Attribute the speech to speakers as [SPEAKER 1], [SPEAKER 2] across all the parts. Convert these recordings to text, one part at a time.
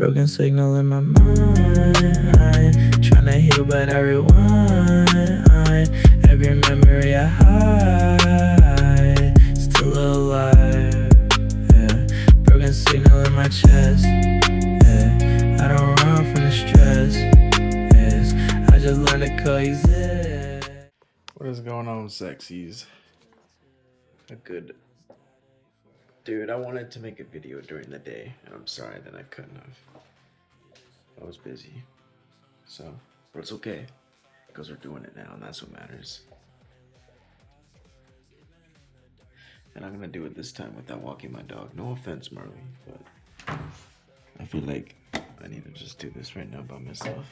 [SPEAKER 1] Broken signal in my mind, tryna heal but I rewind. Every memory I hide, still alive, yeah. Broken signal in my chest, yeah. I don't run from the stress, yes. I just learned to coexist.
[SPEAKER 2] What is going on, sexies? A good dude. I wanted to make a video during the day, and I'm sorry that I couldn't have. I was busy, but it's okay because we're doing it now, and that's what matters. And I'm gonna do it this time without walking my dog. No offense, Marley, but I feel like I need to just do this right now by myself.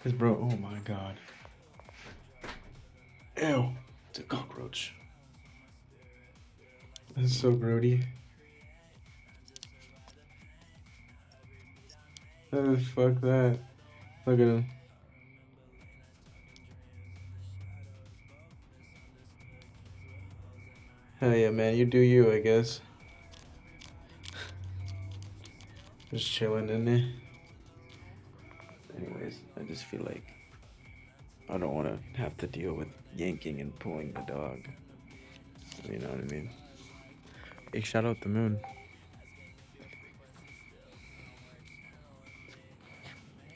[SPEAKER 2] Cause, bro, oh my god, ew, it's a cockroach. That's so grody. Oh, fuck that. Look at him. Hell yeah, man. You do you, I guess. Just chilling in there. Anyways, I just feel like I don't want to have to deal with yanking and pulling the dog. You know what I mean? Hey, shout out the moon.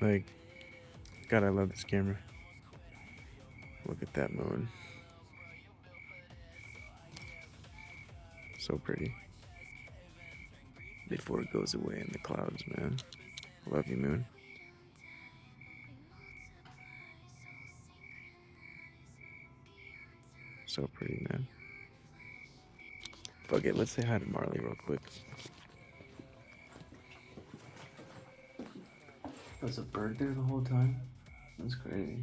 [SPEAKER 2] Like, God, I love this camera. Look at that moon. So pretty. Before it goes away in the clouds, man. Love you, moon. So pretty, man. Fuck it, let's say hi to Marley real quick. Was a bird there the whole time? That's crazy.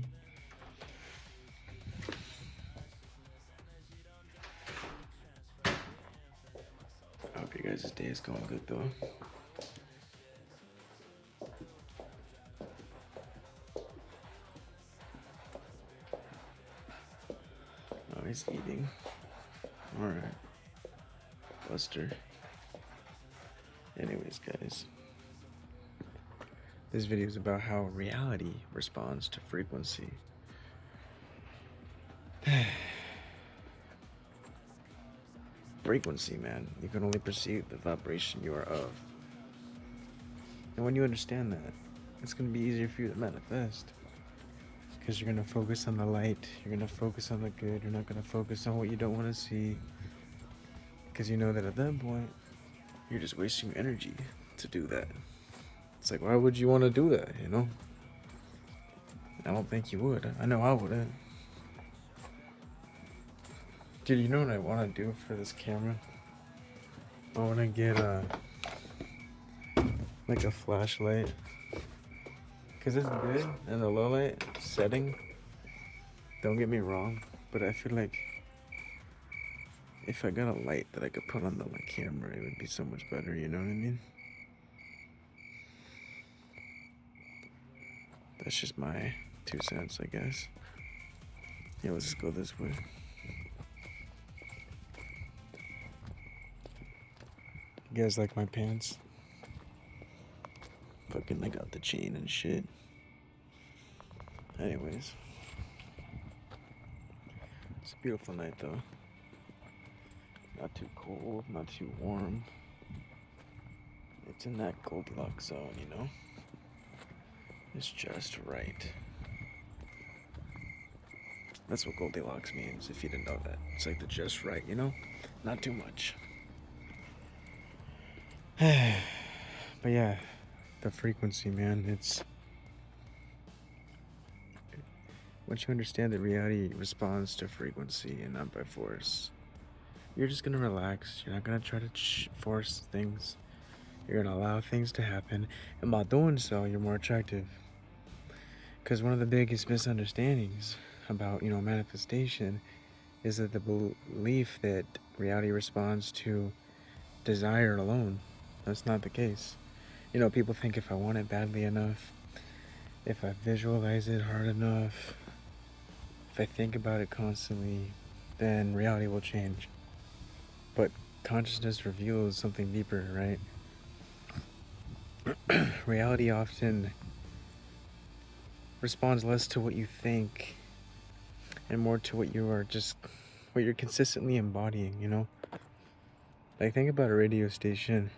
[SPEAKER 2] I hope you guys' day is going good though. Oh, he's eating. Alright. Buster. Anyways, guys. This video is about how reality responds to frequency. Frequency, man. You can only perceive the vibration you are of. And when you understand that, it's going to be easier for you to manifest. Because you're going to focus on the light. You're going to focus on the good. You're not going to focus on what you don't want to see. Because you know that at that point, you're just wasting your energy to do that. It's like, why would you want to do that, you know? I don't think you would. I know I wouldn't. Dude, you know what I want to do for this camera? I want to get like a flashlight. Because it's good in the low light setting. Don't get me wrong. But I feel like if I got a light that I could put on the camera, it would be so much better, you know what I mean? That's just my 2 cents, I guess. Yeah, let's just go this way. You guys like my pants? Fucking, I got the chain and shit. Anyways. It's a beautiful night, though. Not too cold, not too warm. It's in that Goldilocks zone, you know? It's just right. That's what Goldilocks means, if you didn't know that. It's like the just right, you know? Not too much. But yeah, the frequency, man, it's... Once you understand that reality responds to frequency and not by force, you're just gonna relax. You're not gonna try to force things. You're gonna allow things to happen, and by doing so, you're more attractive. Because one of the biggest misunderstandings about, manifestation is that the belief that reality responds to desire alone. That's not the case. People think if I want it badly enough, if I visualize it hard enough, if I think about it constantly, then reality will change. But consciousness reveals something deeper, right? reality often responds less to what you think and more to what you're consistently embodying, you know? Like, think about a radio station.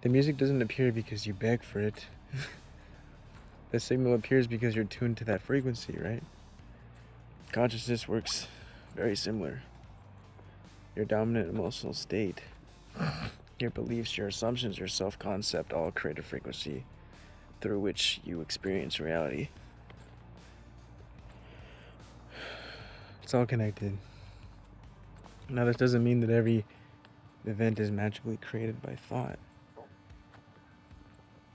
[SPEAKER 2] The music doesn't appear because you beg for it. The signal appears because you're tuned to that frequency, right? Consciousness works very similar. Your dominant emotional state, your beliefs, your assumptions, your self-concept all create a frequency through which you experience reality. It's all connected. Now, this doesn't mean that every event is magically created by thought,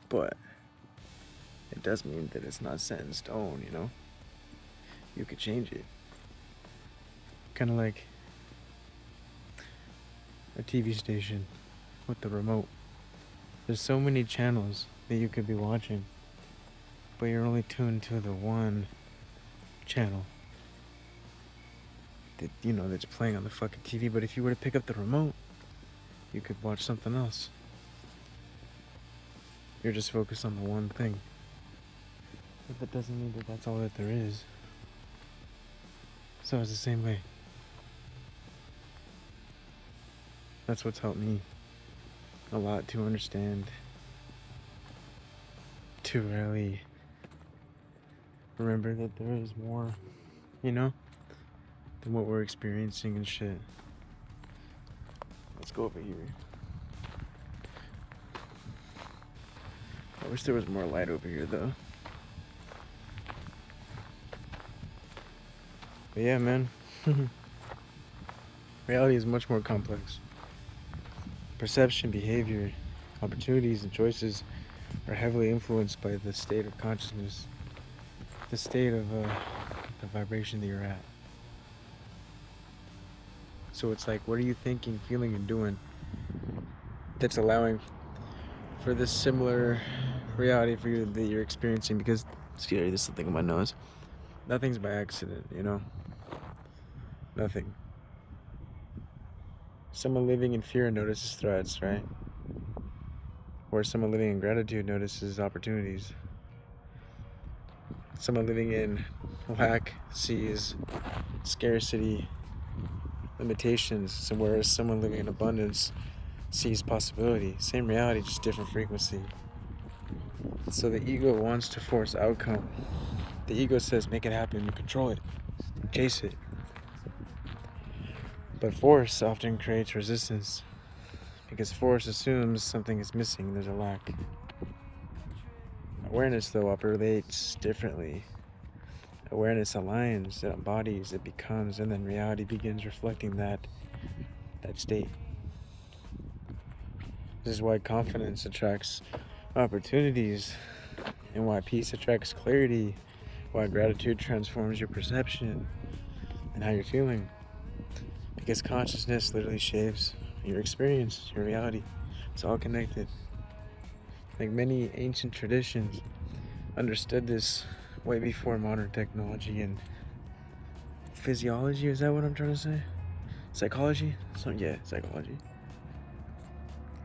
[SPEAKER 2] but it does mean that it's not set in stone, you know? You could change it. Kind of like a TV station with the remote. There's so many channels that you could be watching, but you're only tuned to the one channel that, that's playing on the fucking TV. But if you were to pick up the remote, you could watch something else. You're just focused on the one thing. But that doesn't mean that that's all that there is. So it's the same way. That's what's helped me a lot to understand, to really remember that there is more, than what we're experiencing and shit. Let's go over here. I wish there was more light over here though. But yeah, man. Reality is much more complex. Perception, behavior, opportunities, and choices are heavily influenced by the state of consciousness, the state of the vibration that you're at. So it's like, what are you thinking, feeling, and doing that's allowing for this similar reality for you that you're experiencing? Because, scary, this is the thing on my nose. Nothing's by accident, Nothing. Someone living in fear notices threats, right? Or someone living in gratitude notices opportunities. Someone living in lack sees scarcity, limitations, whereas someone living in abundance sees possibility. Same reality, just different frequency. So the ego wants to force outcome. The ego says, make it happen, you control it, chase it. But force often creates resistance, because force assumes something is missing, there's a lack. Awareness, though, operates differently. Awareness aligns, it embodies, it becomes, and then reality begins reflecting that state. This is why confidence attracts opportunities, and why peace attracts clarity, why gratitude transforms your perception and how you're feeling. Because consciousness literally shapes your experience, your reality. It's all connected. Like, many ancient traditions understood this way before modern technology and physiology. Is that what I'm trying to say? Psychology? Psychology.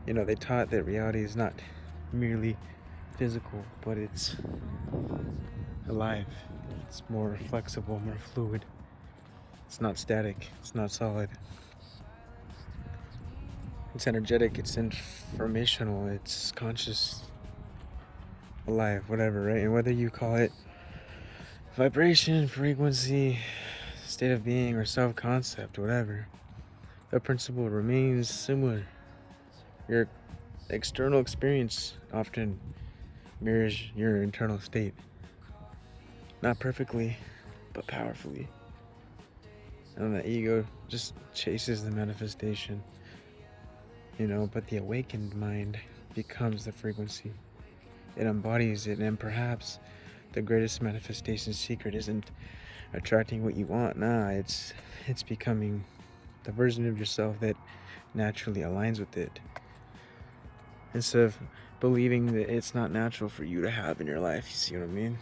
[SPEAKER 2] They taught that reality is not merely physical, but it's alive. It's more flexible, more fluid. It's not static. It's not solid. It's energetic. It's informational. It's conscious, alive, whatever, right? And whether you call it vibration, frequency, state of being, or self-concept, whatever, the principle remains similar. Your external experience often mirrors your internal state. Not perfectly, but powerfully. And the ego just chases the manifestation, but the awakened mind becomes the frequency. It embodies it, and perhaps the greatest manifestation secret isn't attracting what you want. It's becoming the version of yourself that naturally aligns with it, instead of believing that it's not natural for you to have in your life. You see what I mean?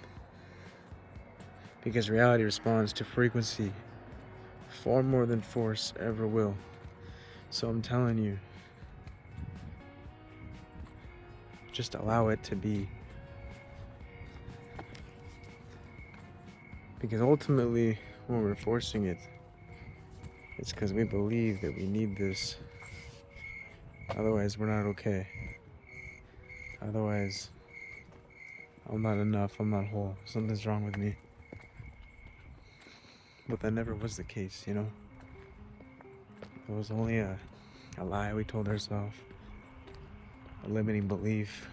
[SPEAKER 2] Because reality responds to frequency far more than force ever will. So I'm telling you, Just allow it to be. Because ultimately, when we're forcing it, it's because we believe that we need this. Otherwise, we're not okay. Otherwise, I'm not enough, I'm not whole, something's wrong with me. But that never was the case, you know? It was only a lie we told ourselves, a limiting belief.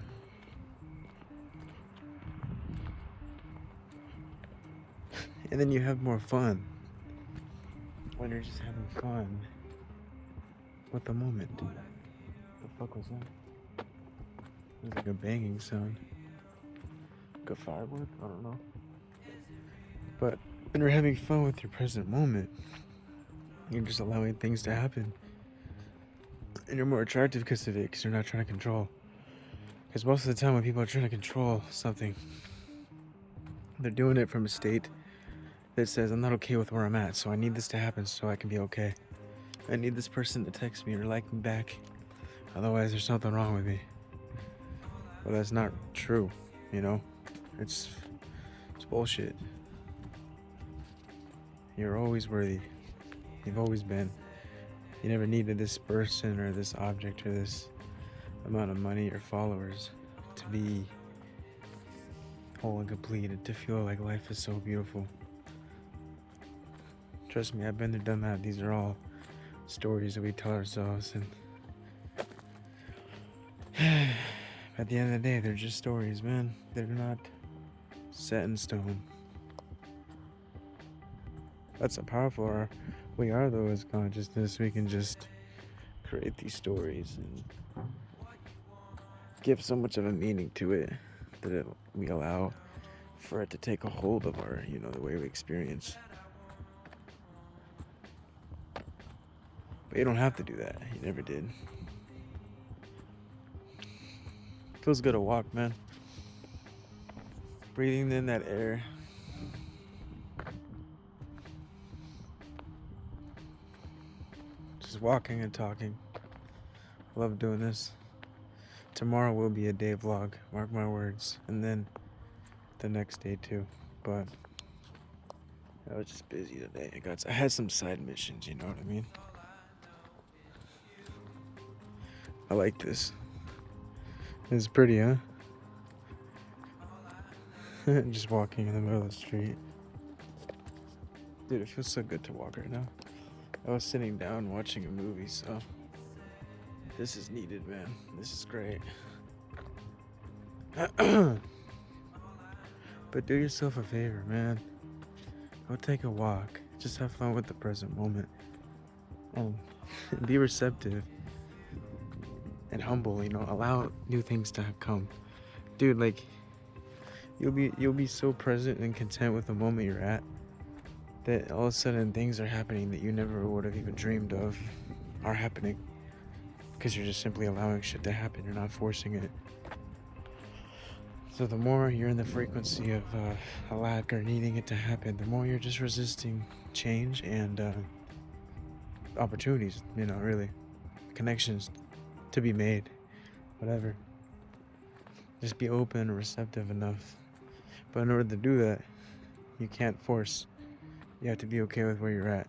[SPEAKER 2] And then you have more fun when you're just having fun with the moment. What the fuck was that? It was like a banging sound. Like a firework? I don't know. But when you're having fun with your present moment, you're just allowing things to happen. And you're more attractive because of it, because you're not trying to control. Because most of the time when people are trying to control something, they're doing it from a state that says, I'm not okay with where I'm at, so I need this to happen so I can be okay. I need this person to text me or like me back. Otherwise, there's something wrong with me. Well, that's not true, you know? It's bullshit. You're always worthy. You've always been. You never needed this person or this object or this amount of money or followers to be whole and complete and to feel like life is so beautiful. Trust me, I've been there, done that. These are all stories that we tell ourselves, and at the end of the day, they're just stories, man. They're not set in stone. That's how powerful we are, though, as consciousness. We can just create these stories and give so much of a meaning to it that we allow for it to take a hold of our, the way we experience. But you don't have to do that. You never did. Feels good to walk, man. Breathing in that air. Just walking and talking. Love doing this. Tomorrow will be a day vlog, mark my words. And then the next day too. But I was just busy today. I had some side missions, you know what I mean? I like this. It's pretty, huh? Just walking in the middle of the street. Dude, it feels so good to walk right now. I was sitting down watching a movie, so this is needed, man. This is great. But do yourself a favor, man. Go take a walk. Just have fun with the present moment. And be receptive and humble, allow new things to come. Dude, like, you'll be so present and content with the moment you're at that all of a sudden things are happening that you never would have even dreamed of are happening, because you're just simply allowing shit to happen. You're not forcing it. So the more you're in the frequency of a lack or needing it to happen, the more you're just resisting change and opportunities, really connections to be made, whatever. Just be open and receptive enough. But in order to do that, you can't force. You have to be okay with where you're at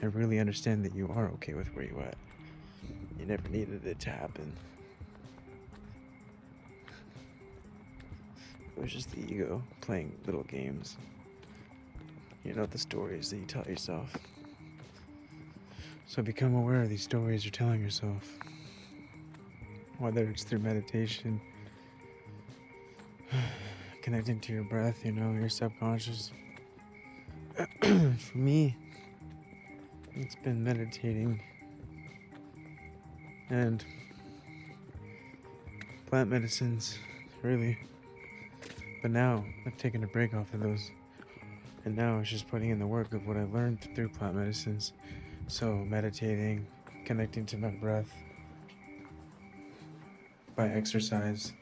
[SPEAKER 2] and really understand that you are okay with where you're at. You never needed it to happen. It was just the ego playing little games. The stories that you tell yourself. So become aware of these stories you're telling yourself. Whether it's through meditation, connecting to your breath, your subconscious. For me, it's been meditating and plant medicines, really. But now I've taken a break off of those, and now it's just putting in the work of what I learned through plant medicines. So meditating, connecting to my breath, by exercise.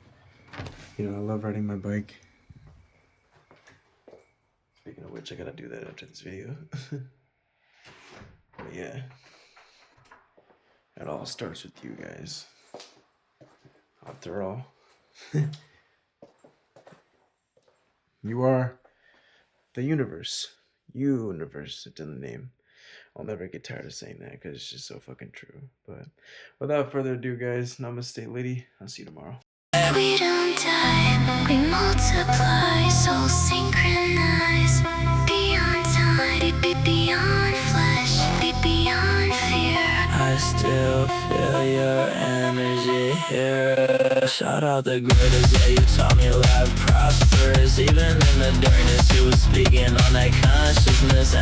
[SPEAKER 2] I love riding my bike. Speaking of which, I gotta do that after this video. But yeah, it all starts with you guys. After all, You are the universe. Universe, it's in the name. I'll never get tired of saying that because it's just so fucking true. But without further ado, guys, namaste, lady. I'll see you tomorrow.
[SPEAKER 3] We don't die, we multiply, souls synchronize. Beyond time, beyond flesh, beyond fear.
[SPEAKER 1] I still feel your energy here. Shout out the greatest, yeah, you taught me life prosperous. Even in the darkness, you was speaking on that consciousness.